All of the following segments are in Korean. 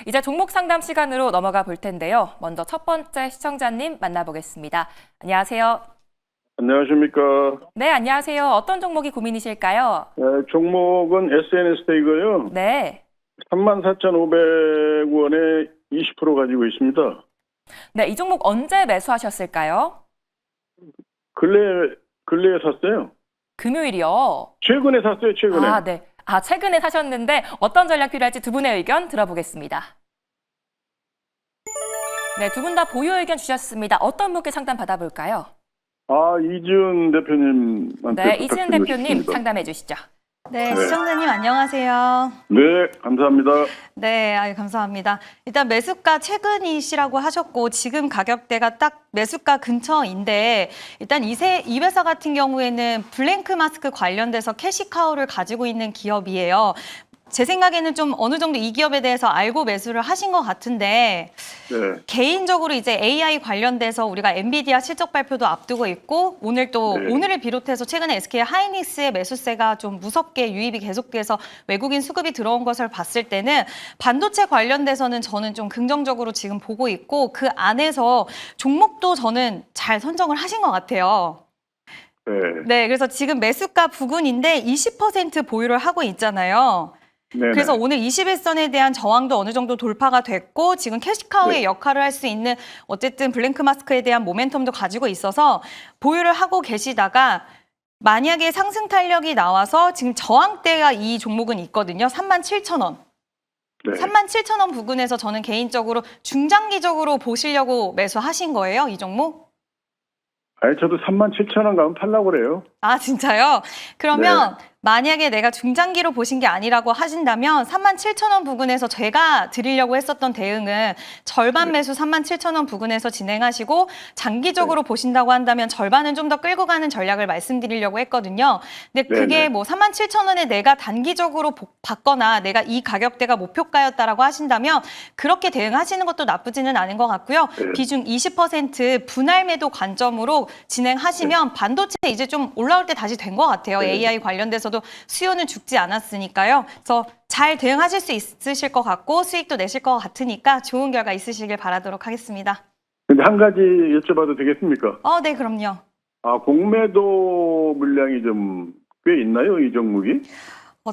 이제 종목 상담 시간으로 넘어가 볼 텐데요. 먼저 첫 번째 시청자님 만나보겠습니다. 안녕하세요. 안녕하십니까. 네, 안녕하세요. 어떤 종목이 고민이실까요? 종목은 SNS테이크요. 네. 34,500원에 20% 가지고 있습니다. 네, 이 종목 언제 매수하셨을까요? 근래에 샀어요. 금요일이요. 최근에 샀어요, 최근에. 아, 네. 최근에 사셨는데 어떤 전략 필요할지 두 분의 의견 들어보겠습니다. 네, 두 분 다 보유 의견 주셨습니다. 어떤 분께 상담 받아볼까요? 이지은 대표님한테 네, 이지은 대표님 부탁드리겠습니다. 상담해 주시죠. 네, 시청자님 안녕하세요. 네, 감사합니다. 네, 감사합니다. 일단 매수가 최근이시라고 하셨고 지금 가격대가 딱 매수가 근처인데 일단 이 회사 같은 경우에는 블랭크 마스크 관련돼서 캐시카우를 가지고 있는 기업이에요. 제 생각에는 좀 어느 정도 이 기업에 대해서 알고 매수를 하신 것 같은데 네. 개인적으로 이제 AI 관련돼서 우리가 엔비디아 실적 발표도 앞두고 있고 오늘 또 네. 오늘을 비롯해서 최근에 SK 하이닉스의 매수세가 좀 무섭게 유입이 계속돼서 외국인 수급이 들어온 것을 봤을 때는 반도체 관련돼서는 저는 좀 긍정적으로 지금 보고 있고 그 안에서 종목도 저는 잘 선정을 하신 것 같아요. 네. 네, 그래서 지금 매수가 부근인데 20% 보유를 하고 있잖아요. 네네. 그래서 오늘 21선에 대한 저항도 어느 정도 돌파가 됐고 지금 캐시카우의 네. 역할을 할 수 있는 어쨌든 블랭크 마스크에 대한 모멘텀도 가지고 있어서 보유를 하고 계시다가 만약에 상승 탄력이 나와서 지금 저항대가 이 종목은 있거든요. 37,000원. 네. 37,000원 부근에서 저는 개인적으로 중장기적으로 보시려고 매수하신 거예요, 이 종목? 저도 37,000원 가면 팔려고 그래요. 아, 진짜요? 그러면 만약에 내가 중장기로 보신 게 아니라고 하신다면 37,000원 부근에서 제가 드리려고 했었던 대응은 절반 매수 37,000원 부근에서 진행하시고 장기적으로 보신다고 한다면 절반은 좀 더 끌고 가는 전략을 말씀드리려고 했거든요. 근데 그게 뭐 37,000원에 내가 단기적으로 받거나 내가 이 가격대가 목표가였다라고 하신다면 그렇게 대응하시는 것도 나쁘지는 않은 것 같고요. 비중 20% 분할 매도 관점으로 진행하시면 반도체 이제 좀 올라올 때 다시 된 것 같아요. AI 관련돼서도 수요는 죽지 않았으니까요. 그래서 잘 대응하실 수 있으실 것 같고 수익도 내실 것 같으니까 좋은 결과 있으시길 바라도록 하겠습니다. 근데 한 가지 여쭤봐도 되겠습니까? 네, 그럼요. 공매도 물량이 좀 꽤 있나요, 이 종목이?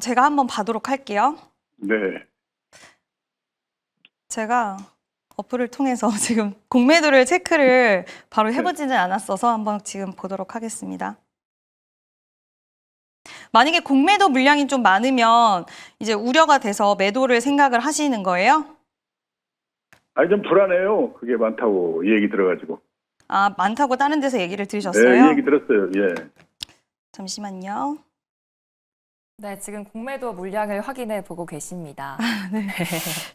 제가 한번 봐도록 할게요. 네. 제가 어플을 통해서 지금 공매도를 체크를 바로 해보지는 않았어서 한번 지금 보도록 하겠습니다. 만약에 공매도 물량이 좀 많으면 이제 우려가 돼서 매도를 생각을 하시는 거예요? 좀 불안해요. 그게 많다고 얘기 들어가지고. 많다고 다른 데서 얘기를 들으셨어요? 네, 얘기 들었어요. 예. 잠시만요. 네, 지금 공매도 물량을 확인해 보고 계십니다. 네.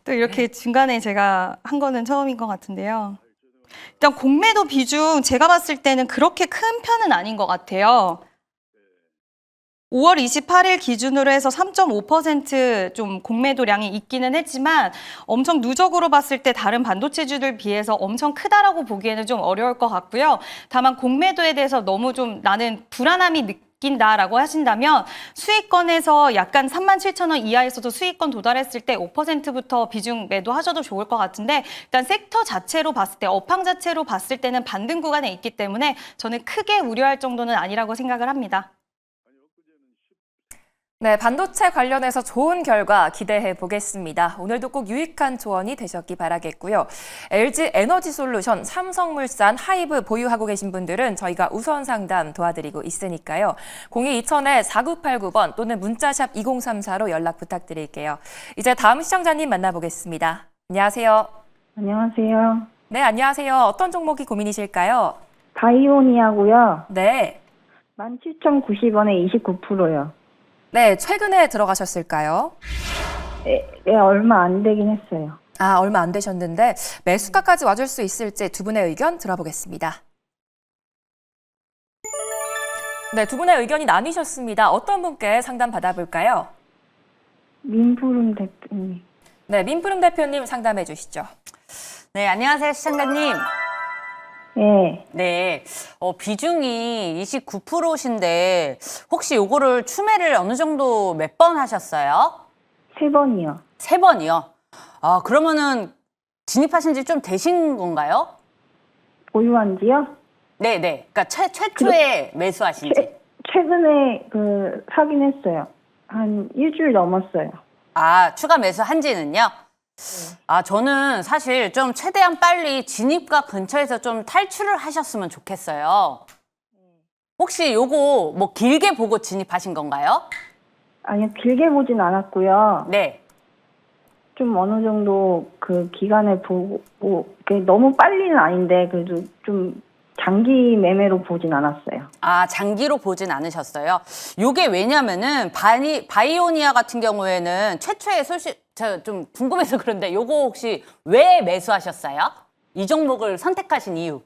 또 이렇게 중간에 제가 한 거는 처음인 것 같은데요. 일단 공매도 비중 제가 봤을 때는 그렇게 큰 편은 아닌 것 같아요. 5월 28일 기준으로 해서 3.5% 공매도량이 있기는 했지만 엄청 누적으로 봤을 때 다른 반도체주들 비해서 엄청 크다라고 보기에는 좀 어려울 것 같고요. 다만 공매도에 대해서 너무 좀 나는 불안함이 느낀다라고 하신다면 수익권에서 약간 37,000원 이하에서도 수익권 도달했을 때 5%부터 비중 매도하셔도 좋을 것 같은데 일단 섹터 자체로 봤을 때 업황 자체로 봤을 때는 반등 구간에 있기 때문에 저는 크게 우려할 정도는 아니라고 생각을 합니다. 네, 반도체 관련해서 좋은 결과 기대해 보겠습니다. 오늘도 꼭 유익한 조언이 되셨기 바라겠고요. LG 에너지솔루션, 삼성물산, 하이브 보유하고 계신 분들은 저희가 우선 상담 도와드리고 있으니까요. 02-2000-4989번 또는 문자샵 2034로 연락 부탁드릴게요. 이제 다음 시청자님 만나보겠습니다. 안녕하세요. 안녕하세요. 네, 안녕하세요. 어떤 종목이 고민이실까요? 다이오니아고요. 네. 17,090원에 29%요. 네, 최근에 들어가셨을까요? 얼마 안 되긴 했어요. 얼마 안 되셨는데 매수가까지 와줄 수 있을지 두 분의 의견 들어보겠습니다. 네, 두 분의 의견이 나뉘셨습니다. 어떤 분께 상담 받아볼까요? 민푸름 대표님. 네, 민푸름 대표님 상담해 주시죠. 네, 안녕하세요, 시청자님. 예. 네, 비중이 29%신데 혹시 요거를 추매를 어느 정도 몇 번 하셨어요? 3번이요. 3번이요. 아, 그러면은 진입하신 지 좀 되신 건가요? 보유한 지요? 네네. 그러니까 최초에 매수하신 지. 최근에 사긴 했어요. 한 일주일 넘었어요. 아, 추가 매수한 지는요? 아, 저는 사실 좀 최대한 빨리 진입가 근처에서 좀 탈출을 하셨으면 좋겠어요. 혹시 요거 뭐 길게 보고 진입하신 건가요? 아니요, 길게 보진 않았고요. 네. 좀 어느 정도 기간을 보고, 너무 빨리는 아닌데, 그래도 좀 장기 매매로 보진 않았어요. 아, 장기로 보진 않으셨어요. 요게 왜냐면은 바이오니아 같은 경우에는 최초의 저 좀 궁금해서 그런데 요거 혹시 왜 매수하셨어요? 이 종목을 선택하신 이유.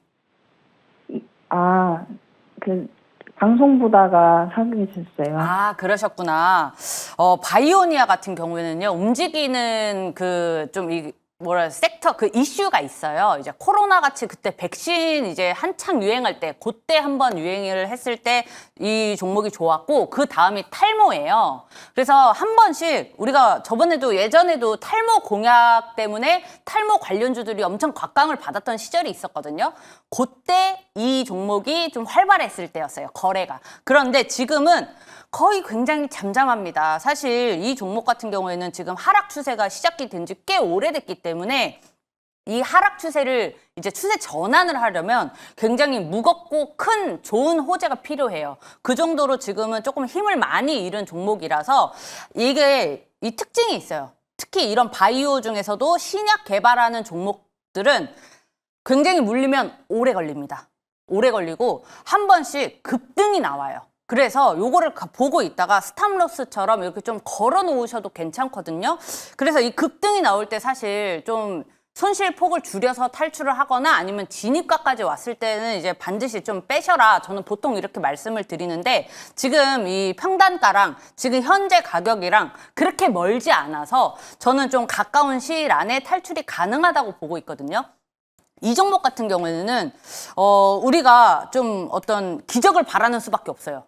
방송 보다가 사게 됐어요. 아, 그러셨구나. 바이오니아 같은 경우에는요, 움직이는 섹터, 이슈가 있어요. 이제 코로나 같이 그때 백신 이제 한창 유행할 때, 그때 한번 유행을 했을 때 이 종목이 좋았고, 그 다음이 탈모예요. 그래서 한 번씩 우리가 예전에도 탈모 공약 때문에 탈모 관련주들이 엄청 곽강을 받았던 시절이 있었거든요. 그때 이 종목이 좀 활발했을 때였어요, 거래가. 그런데 지금은 거의 굉장히 잠잠합니다. 사실 이 종목 같은 경우에는 지금 하락 추세가 시작이 된 지 꽤 오래됐기 때문에 이 하락 추세를 이제 추세 전환을 하려면 굉장히 무겁고 큰 좋은 호재가 필요해요. 그 정도로 지금은 조금 힘을 많이 잃은 종목이라서 이게 이 특징이 있어요. 특히 이런 바이오 중에서도 신약 개발하는 종목들은 굉장히 물리면 오래 걸립니다. 오래 걸리고 한 번씩 급등이 나와요. 그래서 요거를 보고 있다가 스탑로스처럼 이렇게 좀 걸어 놓으셔도 괜찮거든요. 그래서 이 급등이 나올 때 사실 좀 손실 폭을 줄여서 탈출을 하거나 아니면 진입가까지 왔을 때는 이제 반드시 좀 빼셔라. 저는 보통 이렇게 말씀을 드리는데 지금 이 평단가랑 지금 현재 가격이랑 그렇게 멀지 않아서 저는 좀 가까운 시일 안에 탈출이 가능하다고 보고 있거든요. 이 종목 같은 경우에는 우리가 좀 어떤 기적을 바라는 수밖에 없어요.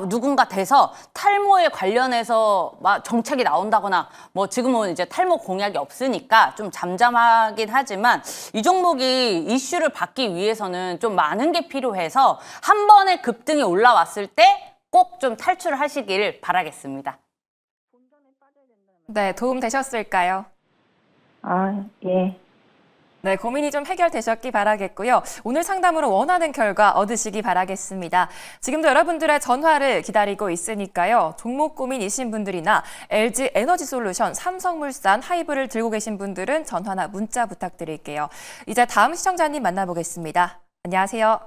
누군가 돼서 탈모에 관련해서 막 정책이 나온다거나 뭐 지금은 이제 탈모 공약이 없으니까 좀 잠잠하긴 하지만 이 종목이 이슈를 받기 위해서는 좀 많은 게 필요해서 한 번에 급등이 올라왔을 때 꼭 좀 탈출을 하시길 바라겠습니다. 네, 도움 되셨을까요? 예. 네, 고민이 좀 해결되셨기 바라겠고요. 오늘 상담으로 원하는 결과 얻으시기 바라겠습니다. 지금도 여러분들의 전화를 기다리고 있으니까요. 종목 고민이신 분들이나 LG 에너지솔루션, 삼성물산, 하이브를 들고 계신 분들은 전화나 문자 부탁드릴게요. 이제 다음 시청자님 만나보겠습니다. 안녕하세요.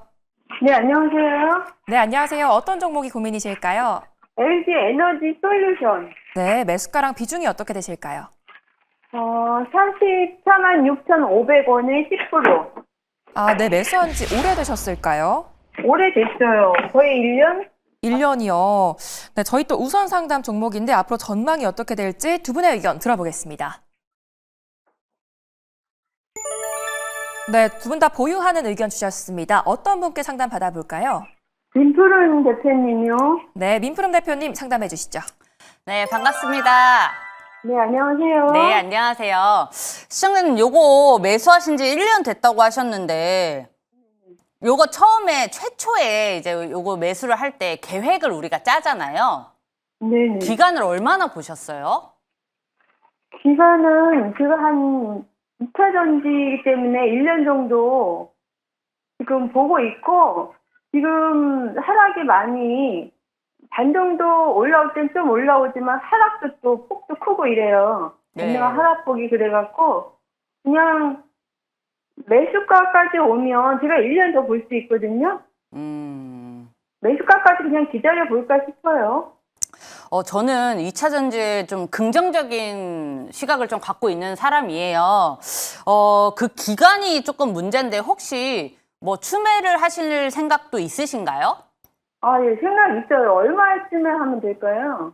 네, 안녕하세요. 네, 안녕하세요. 어떤 종목이 고민이실까요? LG 에너지 솔루션. 네, 매수가랑 비중이 어떻게 되실까요? 34만 6,500원에 10%. 네, 매수한 지 오래되셨을까요? 오래됐어요. 거의 1년? 1년이요. 네, 저희 또 우선 상담 종목인데 앞으로 전망이 어떻게 될지 두 분의 의견 들어보겠습니다. 네, 두 분 다 보유하는 의견 주셨습니다. 어떤 분께 상담 받아볼까요? 민푸른 대표님이요. 네, 민푸름 대표님 상담해 주시죠. 네, 반갑습니다. 네, 안녕하세요. 네, 안녕하세요. 시청자님, 요거 매수하신 지 1년 됐다고 하셨는데, 요거 최초에 이제 요거 매수를 할 때 계획을 우리가 짜잖아요. 네네. 기간을 얼마나 보셨어요? 기간은 한 2차 전지이기 때문에 1년 정도 지금 보고 있고, 지금 하락이 많이 반등도 올라올 땐 좀 올라오지만 하락도 또 폭도 크고 이래요. 네. 내가 하락폭이 그래갖고 그냥 매수가까지 오면 제가 1년 더 볼 수 있거든요. 매수가까지 그냥 기다려 볼까 싶어요. 저는 2차 전지에 좀 긍정적인 시각을 좀 갖고 있는 사람이에요. 그 기간이 조금 문제인데 혹시 뭐 추매를 하실 생각도 있으신가요? 예, 생각 있어요. 얼마쯤에 하면 될까요?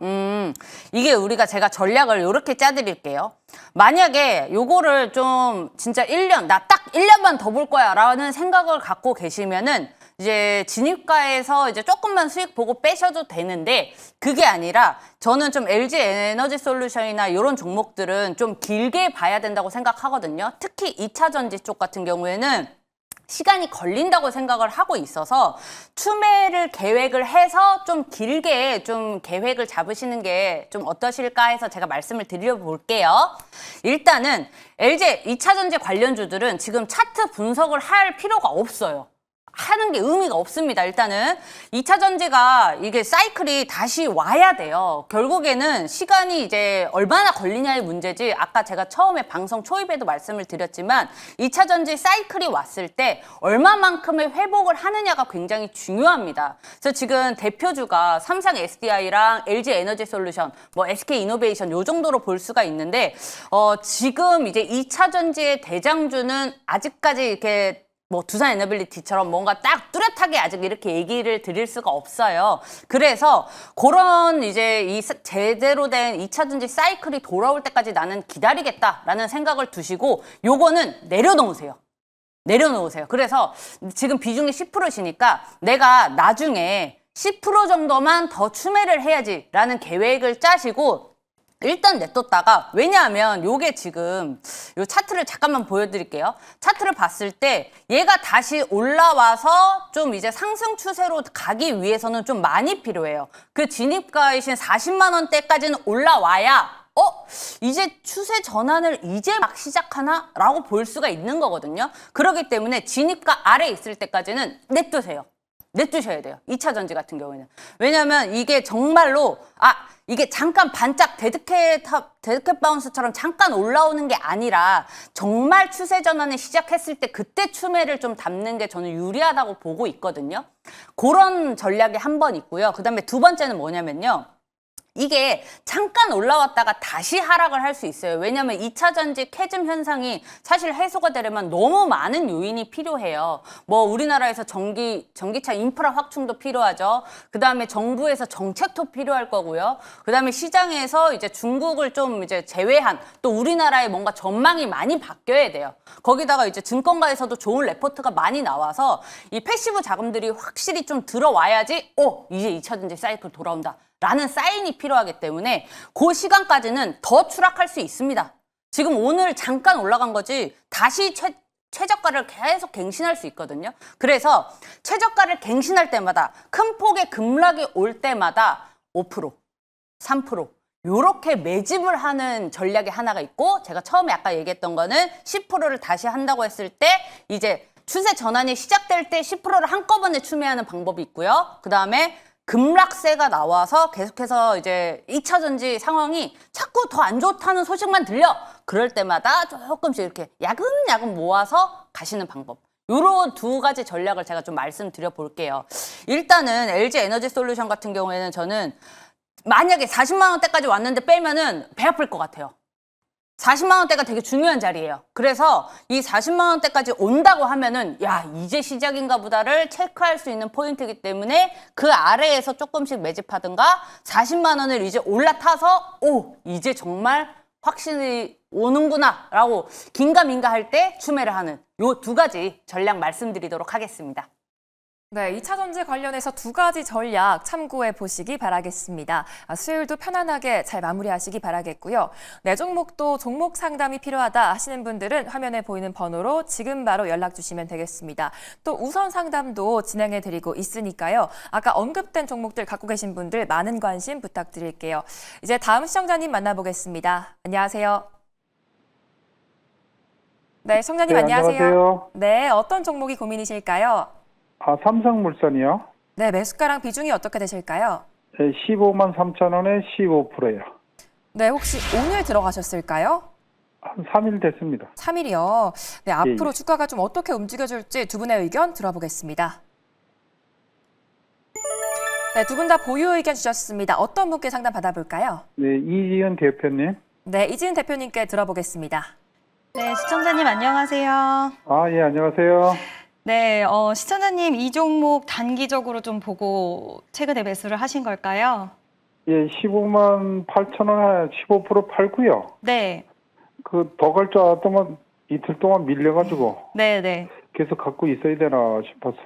이게 제가 전략을 이렇게 짜드릴게요. 만약에 요거를 좀 진짜 나 딱 1년만 더 볼 거야 라는 생각을 갖고 계시면은 이제 진입가에서 이제 조금만 수익 보고 빼셔도 되는데 그게 아니라 저는 좀 LG 에너지 솔루션이나 이런 종목들은 좀 길게 봐야 된다고 생각하거든요. 특히 2차 전지 쪽 같은 경우에는 시간이 걸린다고 생각을 하고 있어서 추매를 계획을 해서 좀 길게 좀 계획을 잡으시는 게 좀 어떠실까 해서 제가 말씀을 드려볼게요. 일단은 LG 2차 전지 관련주들은 지금 차트 분석을 할 필요가 없어요. 하는 게 의미가 없습니다. 일단은 2차 전지가 이게 사이클이 다시 와야 돼요. 결국에는 시간이 이제 얼마나 걸리냐의 문제지 아까 제가 처음에 방송 초입에도 말씀을 드렸지만 2차 전지 사이클이 왔을 때 얼마만큼의 회복을 하느냐가 굉장히 중요합니다. 그래서 지금 대표주가 삼성 SDI랑 LG 에너지 솔루션, 뭐 SK 이노베이션 요 정도로 볼 수가 있는데 지금 이제 2차 전지의 대장주는 아직까지 이렇게 뭐 두산 에너빌리티처럼 뭔가 딱 뚜렷하게 아직 이렇게 얘기를 드릴 수가 없어요. 그래서 그런 이제 이 제대로 된 2차 전지 사이클이 돌아올 때까지 나는 기다리겠다라는 생각을 두시고 요거는 내려놓으세요. 내려놓으세요. 그래서 지금 비중이 10%시니까 내가 나중에 10% 정도만 더 추매를 해야지라는 계획을 짜시고 일단 냅뒀다가 왜냐하면 요게 지금 요 차트를 잠깐만 보여드릴게요. 차트를 봤을 때 얘가 다시 올라와서 좀 이제 상승 추세로 가기 위해서는 좀 많이 필요해요. 그 진입가이신 40만 원대까지는 올라와야 이제 추세 전환을 이제 막 시작하나? 라고 볼 수가 있는 거거든요. 그렇기 때문에 진입가 아래 있을 때까지는 냅두세요. 냅두셔야 돼요. 2차 전지 같은 경우에는. 왜냐면 이게 정말로 이게 잠깐 반짝 데드캣 바운스처럼 잠깐 올라오는 게 아니라 정말 추세 전환을 시작했을 때 그때 추매를 좀 담는 게 저는 유리하다고 보고 있거든요. 그런 전략이 한 번 있고요. 그 다음에 두 번째는 뭐냐면요. 이게 잠깐 올라왔다가 다시 하락을 할 수 있어요. 왜냐하면 2차 전지 캐즘 현상이 사실 해소가 되려면 너무 많은 요인이 필요해요. 뭐 우리나라에서 전기차 인프라 확충도 필요하죠. 그 다음에 정부에서 정책도 필요할 거고요. 그 다음에 시장에서 이제 중국을 좀 이제 제외한 또 우리나라의 뭔가 전망이 많이 바뀌어야 돼요. 거기다가 이제 증권가에서도 좋은 레포트가 많이 나와서 이 패시브 자금들이 확실히 좀 들어와야지 이제 2차 전지 사이클 돌아온다. 라는 사인이 필요하기 때문에 그 시간까지는 더 추락할 수 있습니다. 지금 오늘 잠깐 올라간 거지 다시 최저가를 계속 갱신할 수 있거든요. 그래서 최저가를 갱신할 때마다 큰 폭의 급락이 올 때마다 5%, 3% 요렇게 매집을 하는 전략이 하나가 있고 제가 처음에 아까 얘기했던 거는 10%를 다시 한다고 했을 때 이제 추세 전환이 시작될 때 10%를 한꺼번에 추매하는 방법이 있고요. 그 다음에 급락세가 나와서 계속해서 이제 2차 전지 상황이 자꾸 더 안 좋다는 소식만 들려. 그럴 때마다 조금씩 이렇게 야금야금 모아서 가시는 방법. 요런 두 가지 전략을 제가 좀 말씀드려 볼게요. 일단은 LG 에너지 솔루션 같은 경우에는 저는 만약에 40만 원대까지 왔는데 빼면은 배 아플 것 같아요. 40만 원대가 되게 중요한 자리예요. 그래서 이 40만 원대까지 온다고 하면은 이제 시작인가 보다를 체크할 수 있는 포인트이기 때문에 그 아래에서 조금씩 매집하든가 40만 원을 이제 올라타서 이제 정말 확실히 오는구나 라고 긴가민가 할 때 추매를 하는 요 두 가지 전략 말씀드리도록 하겠습니다. 네, 2차 전지 관련해서 두 가지 전략 참고해 보시기 바라겠습니다. 수요일도 편안하게 잘 마무리하시기 바라겠고요. 내 종목도 종목 상담이 필요하다 하시는 분들은 화면에 보이는 번호로 지금 바로 연락 주시면 되겠습니다. 또 우선 상담도 진행해 드리고 있으니까요. 아까 언급된 종목들 갖고 계신 분들 많은 관심 부탁드릴게요. 이제 다음 시청자님 만나보겠습니다. 안녕하세요. 네, 시청자님 안녕하세요. 안녕하세요. 네, 어떤 종목이 고민이실까요? 삼성물산이요. 네, 매수가랑 비중이 어떻게 되실까요? 15만 3천 원에 15%예요. 네, 혹시 오늘 들어가셨을까요? 한 3일 됐습니다. 3일이요. 네, 앞으로 예. 주가가 좀 어떻게 움직여줄지 두 분의 의견 들어보겠습니다. 네, 두 분 다 보유 의견 주셨습니다. 어떤 분께 상담 받아볼까요? 네, 이지은 대표님. 네, 이지은 대표님께 들어보겠습니다. 네, 시청자님 안녕하세요. 예, 안녕하세요. 네, 시청자님 이 종목 단기적으로 좀 보고 최근에 매수를 하신 걸까요? 예, 15만 8천 원에 15% 팔고요. 네, 더 갈 줄 알았더만 이틀 동안 밀려가지고 네. 계속 갖고 있어야 되나 싶어서.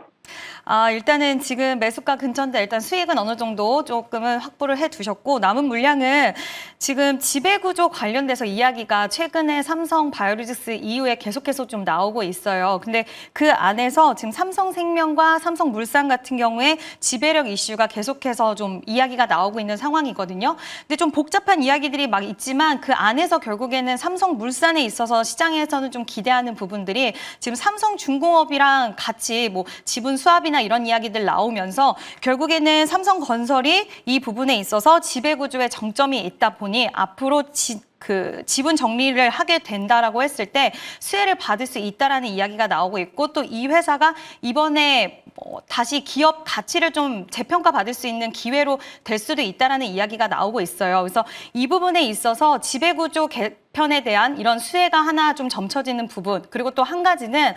일단은 지금 매수가 근처인데 일단 수익은 어느 정도 조금은 확보를 해두셨고 남은 물량은 지금 지배구조 관련돼서 이야기가 최근에 삼성 바이오로직스 이후에 계속해서 좀 나오고 있어요. 근데 그 안에서 지금 삼성생명과 삼성물산 같은 경우에 지배력 이슈가 계속해서 좀 이야기가 나오고 있는 상황이거든요. 근데 좀 복잡한 이야기들이 막 있지만 그 안에서 결국에는 삼성물산에 있어서 시장에서는 좀 기대하는 부분들이 지금 삼성중공업이랑 같이 뭐 지분 수합이나 이런 이야기들 나오면서 결국에는 삼성건설이 이 부분에 있어서 지배구조의 정점이 있다 보니 앞으로 지분 정리를 하게 된다라고 했을 때 수혜를 받을 수 있다라는 이야기가 나오고 있고 또 이 회사가 이번에 다시 기업 가치를 좀 재평가 받을 수 있는 기회로 될 수도 있다라는 이야기가 나오고 있어요. 그래서 이 부분에 있어서 지배구조 개편에 대한 이런 수혜가 하나 좀 점쳐지는 부분 그리고 또 한 가지는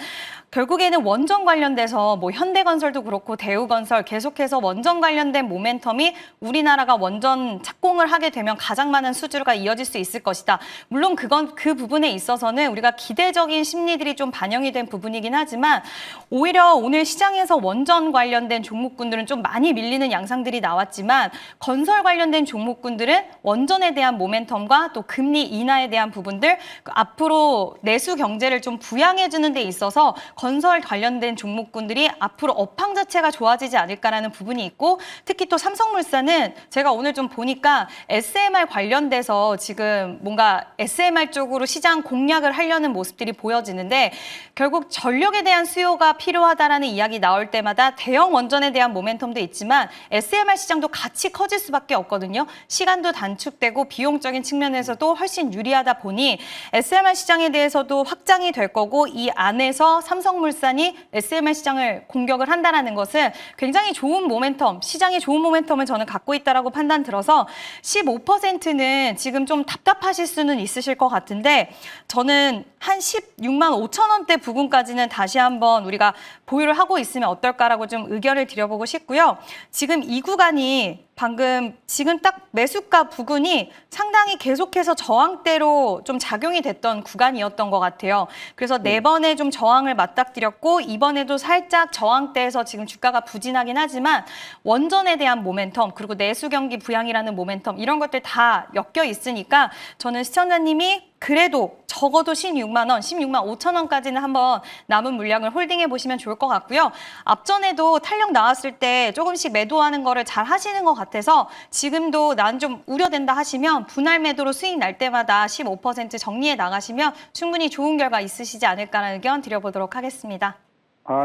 결국에는 원전 관련돼서 뭐 현대건설도 그렇고 대우건설 계속해서 원전 관련된 모멘텀이 우리나라가 원전 착공을 하게 되면 가장 많은 수주가 이어질 수 있을 것이다. 물론 그 부분에 있어서는 우리가 기대적인 심리들이 좀 반영이 된 부분이긴 하지만 오히려 오늘 시장에서 원전 관련된 종목군들은 좀 많이 밀리는 양상들이 나왔지만 건설 관련된 종목군들은 원전에 대한 모멘텀과 또 금리 인하에 대한 부분들 앞으로 내수 경제를 좀 부양해주는 데 있어서 건설 관련된 종목군들이 앞으로 업황 자체가 좋아지지 않을까라는 부분이 있고 특히 또 삼성물산은 제가 오늘 좀 보니까 SMR 관련돼서 지금 뭔가 SMR 쪽으로 시장 공략을 하려는 모습들이 보여지는데 결국 전력에 대한 수요가 필요하다라는 이야기 나올 때마다 대형 원전에 대한 모멘텀도 있지만 SMR 시장도 같이 커질 수밖에 없거든요. 시간도 단축되고 비용적인 측면에서도 훨씬 유리하다 보니 SMR 시장에 대해서도 확장이 될 거고 이 안에서 삼성물산이 SMR 시장을 공격을 한다는 것은 굉장히 좋은 모멘텀, 시장이 좋은 모멘텀을 저는 갖고 있다라고 판단 들어서 15%는 지금 좀 답답하실 수는 있으실 것 같은데 저는 한 16만 5천 원대 부근까지는 다시 한번 우리가 보유를 하고 있으면 어떨까라고 좀 의견을 드려보고 싶고요. 지금 이 구간이 방금 지금 딱 매수가 부근이 상당히 계속해서 저항대로 좀 작용이 됐던 구간이었던 것 같아요. 그래서 네 번에 좀 저항을 맞닥뜨렸고 이번에도 살짝 저항대에서 지금 주가가 부진하긴 하지만 원전에 대한 모멘텀 그리고 내수 경기 부양이라는 모멘텀 이런 것들 다 엮여 있으니까 저는 시청자님이 그래도 적어도 16만 원, 16만 5천 원까지는 한번 남은 물량을 홀딩해 보시면 좋을 것 같고요. 앞전에도 탄력 나왔을 때 조금씩 매도하는 거를 잘 하시는 것 같아서 지금도 난 좀 우려된다 하시면 분할 매도로 수익 날 때마다 15% 정리해 나가시면 충분히 좋은 결과 있으시지 않을까라는 의견 드려보도록 하겠습니다.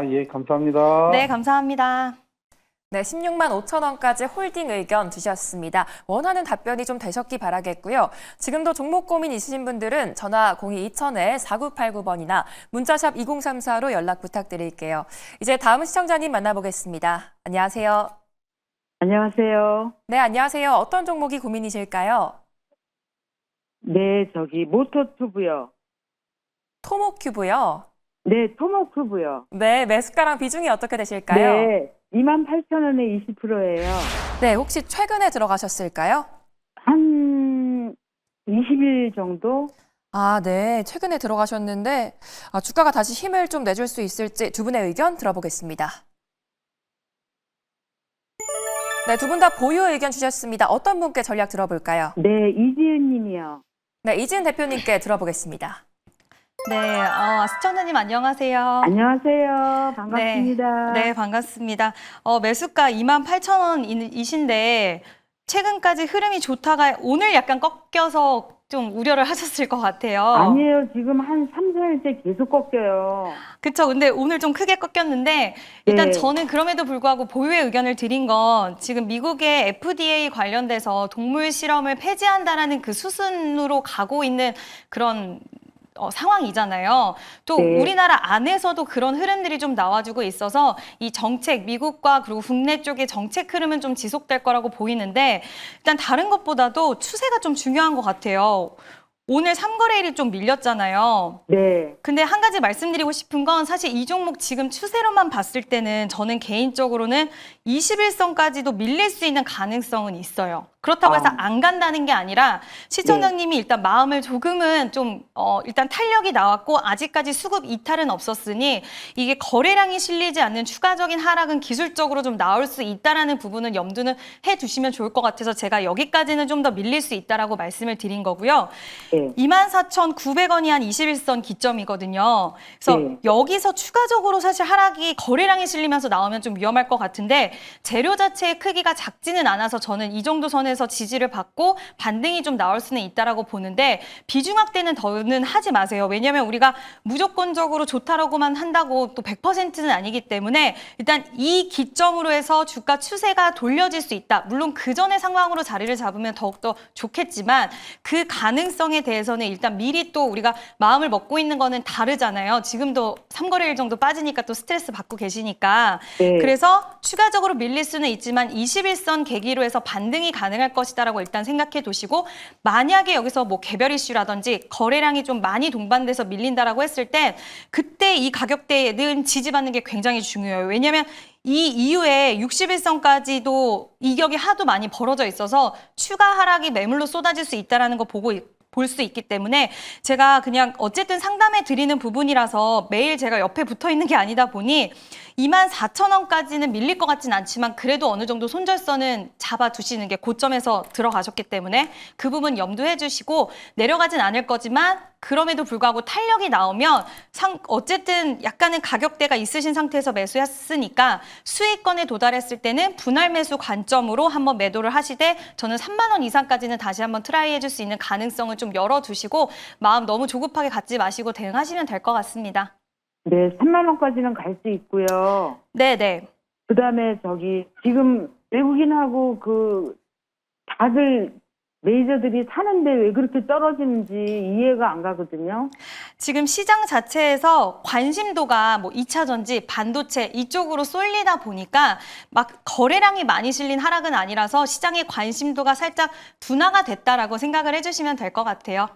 예, 감사합니다. 네, 감사합니다. 네, 16만 5천 원까지 홀딩 의견 주셨습니다. 원하는 답변이 좀 되셨기 바라겠고요. 지금도 종목 고민 있으신 분들은 전화 02-2000-4989번이나 문자샵 2034로 연락 부탁드릴게요. 이제 다음 시청자님 만나보겠습니다. 안녕하세요. 안녕하세요. 네, 안녕하세요. 어떤 종목이 고민이실까요? 네, 모토튜브요. 토모큐브요. 네, 토모큐브요. 네, 매수가랑 비중이 어떻게 되실까요? 네, 28,000원에 20%예요. 네, 혹시 최근에 들어가셨을까요? 한 20일 정도? 아, 네. 최근에 들어가셨는데 주가가 다시 힘을 좀 내줄 수 있을지 두 분의 의견 들어보겠습니다. 네, 두 분 다 보유 의견 주셨습니다. 어떤 분께 전략 들어볼까요? 네, 이지은 님이요. 네, 이지은 대표님께 들어보겠습니다. 네, 시청자님 안녕하세요. 안녕하세요. 반갑습니다. 네, 반갑습니다. 매수가 28,000원이신데 최근까지 흐름이 좋다가 오늘 약간 꺾여서 좀 우려를 하셨을 것 같아요. 아니에요. 지금 한 3, 4일째 계속 꺾여요. 그쵸. 근데 오늘 좀 크게 꺾였는데 일단 네. 저는 그럼에도 불구하고 보유의 의견을 드린 건 지금 미국의 FDA 관련돼서 동물 실험을 폐지한다라는 그 수순으로 가고 있는 그런 상황이잖아요. 또 네. 우리나라 안에서도 그런 흐름들이 좀 나와주고 있어서 이 정책, 미국과 그리고 국내 쪽의 정책 흐름은 좀 지속될 거라고 보이는데 일단 다른 것보다도 추세가 좀 중요한 것 같아요. 오늘 3거래일이 좀 밀렸잖아요. 네. 근데 한 가지 말씀드리고 싶은 건 사실 이 종목 지금 추세로만 봤을 때는 저는 개인적으로는 21선까지도 밀릴 수 있는 가능성은 있어요. 그렇다고 해서 안 간다는 게 아니라 시청자님이 일단 마음을 조금은 좀 일단 탄력이 나왔고 아직까지 수급 이탈은 없었으니 이게 거래량이 실리지 않는 추가적인 하락은 기술적으로 좀 나올 수 있다라는 부분은 염두는 해두시면 좋을 것 같아서 제가 여기까지는 좀 더 밀릴 수 있다라고 말씀을 드린 거고요. 네. 24,900원이 한 21선 기점이거든요. 그래서 네. 여기서 추가적으로 사실 하락이 거래량이 실리면서 나오면 좀 위험할 것 같은데 재료 자체의 크기가 작지는 않아서 저는 이 정도 선에서 지지를 받고 반등이 좀 나올 수는 있다라고 보는데 비중 확대는 더는 하지 마세요. 왜냐하면 우리가 무조건적으로 좋다라고만 한다고 또 100%는 아니기 때문에 일단 이 기점으로 해서 주가 추세가 돌려질 수 있다. 물론 그 전의 상황으로 자리를 잡으면 더욱더 좋겠지만 그 가능성에 대해서는 일단 미리 또 우리가 마음을 먹고 있는 거는 다르잖아요. 지금도 3거래일 정도 빠지니까 또 스트레스 받고 계시니까. 네. 그래서 추가적으로 밀릴 수는 있지만 21선 계기로 해서 반등이 가능할 것이다라고 일단 생각해 두시고 만약에 여기서 뭐 개별 이슈라든지 거래량이 좀 많이 동반돼서 밀린다라고 했을 땐 그때 이 가격대는 지지받는 게 굉장히 중요해요. 왜냐하면 이 이후에 61선까지도 이격이 하도 많이 벌어져 있어서 추가 하락이 매물로 쏟아질 수 있다는 거 보고 볼 수 있기 때문에 제가 그냥 어쨌든 상담해 드리는 부분이라서 매일 제가 옆에 붙어 있는 게 아니다 보니 24,000원까지는 밀릴 것 같진 않지만 그래도 어느 정도 손절선은 잡아두시는 게 고점에서 들어가셨기 때문에 그 부분 염두해 주시고 내려가진 않을 거지만 그럼에도 불구하고 탄력이 나오면 어쨌든 약간의 가격대가 있으신 상태에서 매수했으니까 수익권에 도달했을 때는 분할 매수 관점으로 한번 매도를 하시되 저는 3만 원 이상까지는 다시 한번 트라이 해줄 수 있는 가능성을 좀 열어두시고 마음 너무 조급하게 갖지 마시고 대응하시면 될 것 같습니다. 네, 3만 원까지는 갈 수 있고요. 네네. 그다음에 지금 외국인하고 다들 메이저들이 사는데 왜 그렇게 떨어지는지 이해가 안 가거든요. 지금 시장 자체에서 관심도가 뭐 2차 전지, 반도체 이쪽으로 쏠리다 보니까 막 거래량이 많이 실린 하락은 아니라서 시장의 관심도가 살짝 둔화가 됐다라고 생각을 해주시면 될 것 같아요.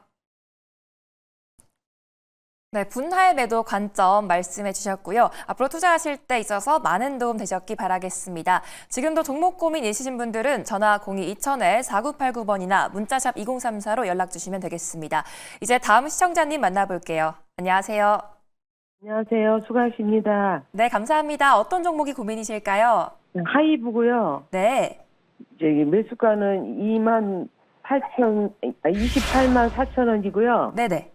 네, 분할 매도 관점 말씀해 주셨고요. 앞으로 투자하실 때 있어서 많은 도움 되셨기 바라겠습니다. 지금도 종목 고민 있으신 분들은 전화 02-2000-4989번이나 문자샵 2034로 연락 주시면 되겠습니다. 이제 다음 시청자님 만나볼게요. 안녕하세요. 안녕하세요. 수고하십니다. 네, 감사합니다. 어떤 종목이 고민이실까요? 하이브고요. 네. 매수가는 28만 4천 원이고요. 네네.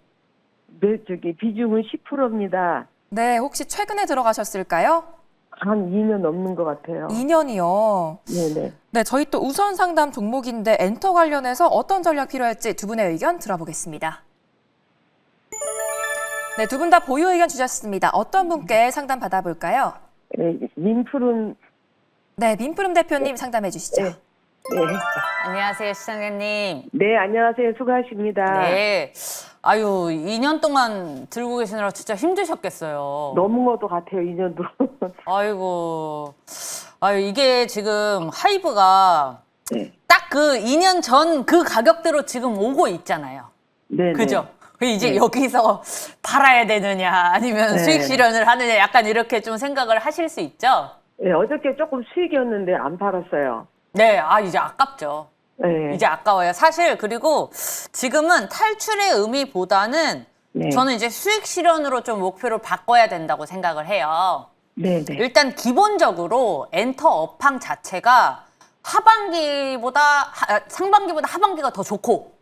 비중은 10%입니다. 네, 혹시 최근에 들어가셨을까요? 한 2년 넘는 것 같아요. 2년이요. 네네. 네, 저희 또 우선 상담 종목인데 엔터 관련해서 어떤 전략 필요할지 두 분의 의견 들어보겠습니다. 네, 두 분 다 보유 의견 주셨습니다. 어떤 분께 상담 받아볼까요? 민푸른. 네, 민푸름 대표님 상담해 주시죠. 네. 안녕하세요, 시청자님. 네, 안녕하세요. 수고하십니다. 네. 아유, 2년 동안 들고 계시느라 진짜 힘드셨겠어요. 넘은 것도 같아요, 2년도. 아이고. 아유, 이게 지금 하이브가 딱 그 2년 전 그 가격대로 지금 오고 있잖아요. 네. 그죠? 이제 여기서 팔아야 되느냐, 아니면 수익 실현을 하느냐, 약간 이렇게 좀 생각을 하실 수 있죠? 네, 어저께 조금 수익이었는데 안 팔았어요. 네, 이제 아깝죠. 네. 이제 아까워요. 사실, 그리고 지금은 탈출의 의미보다는 네. 저는 이제 수익 실현으로 좀 목표를 바꿔야 된다고 생각을 해요. 네. 일단 기본적으로 엔터 업황 자체가 상반기보다 하반기가 더 좋고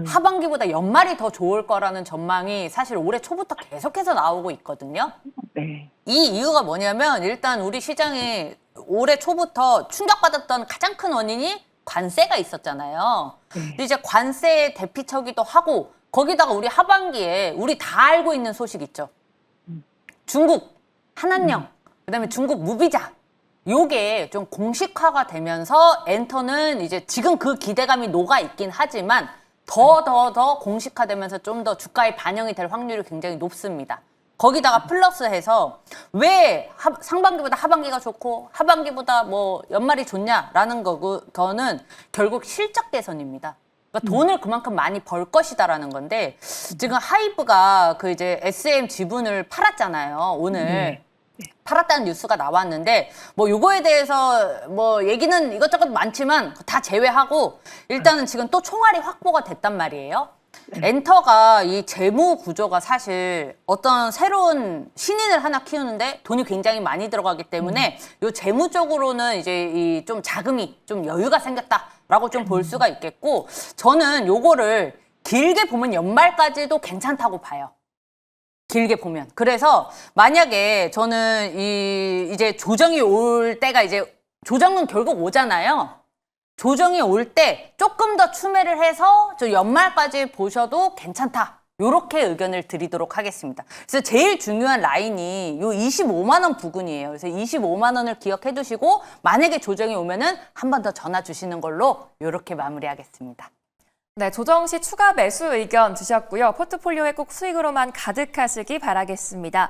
하반기보다 연말이 더 좋을 거라는 전망이 사실 올해 초부터 계속해서 나오고 있거든요. 네. 이 이유가 뭐냐면 일단 우리 시장이 올해 초부터 충격받았던 가장 큰 원인이 관세가 있었잖아요. 근데 이제 관세의 대피처기도 하고 거기다가 우리 하반기에 우리 다 알고 있는 소식 있죠. 중국 한한령, 그다음에 중국 무비자. 요게 좀 공식화가 되면서 엔터는 이제 지금 그 기대감이 녹아 있긴 하지만 더 공식화되면서 좀 더 주가에 반영이 될 확률이 굉장히 높습니다. 거기다가 플러스해서 왜 상반기보다 하반기가 좋고 하반기보다 뭐 연말이 좋냐라는 거는 결국 실적 개선입니다. 그러니까 돈을 그만큼 많이 벌 것이다라는 건데 지금 하이브가 그 이제 SM 지분을 팔았잖아요. 오늘. 팔았다는 뉴스가 나왔는데 뭐 요거에 대해서 뭐 얘기는 이것저것 많지만 다 제외하고 일단은 지금 또 총알이 확보가 됐단 말이에요. 엔터가 이 재무 구조가 사실 어떤 새로운 신인을 하나 키우는데 돈이 굉장히 많이 들어가기 때문에 요 재무적으로는 이제 이 좀 자금이 좀 여유가 생겼다라고 좀 볼 수가 있겠고 저는 요거를 길게 보면 연말까지도 괜찮다고 봐요. 길게 보면. 그래서 만약에 저는 이제 조정이 올 때가 이제 조정은 결국 오잖아요. 조정이 올 때 조금 더 추매를 해서 저 연말까지 보셔도 괜찮다. 요렇게 의견을 드리도록 하겠습니다. 그래서 제일 중요한 라인이 요 25만 원 부근이에요. 그래서 25만 원을 기억해 두시고 만약에 조정이 오면은 한 번 더 전화 주시는 걸로 요렇게 마무리하겠습니다. 네, 조정 시 추가 매수 의견 주셨고요. 포트폴리오에 꼭 수익으로만 가득하시기 바라겠습니다.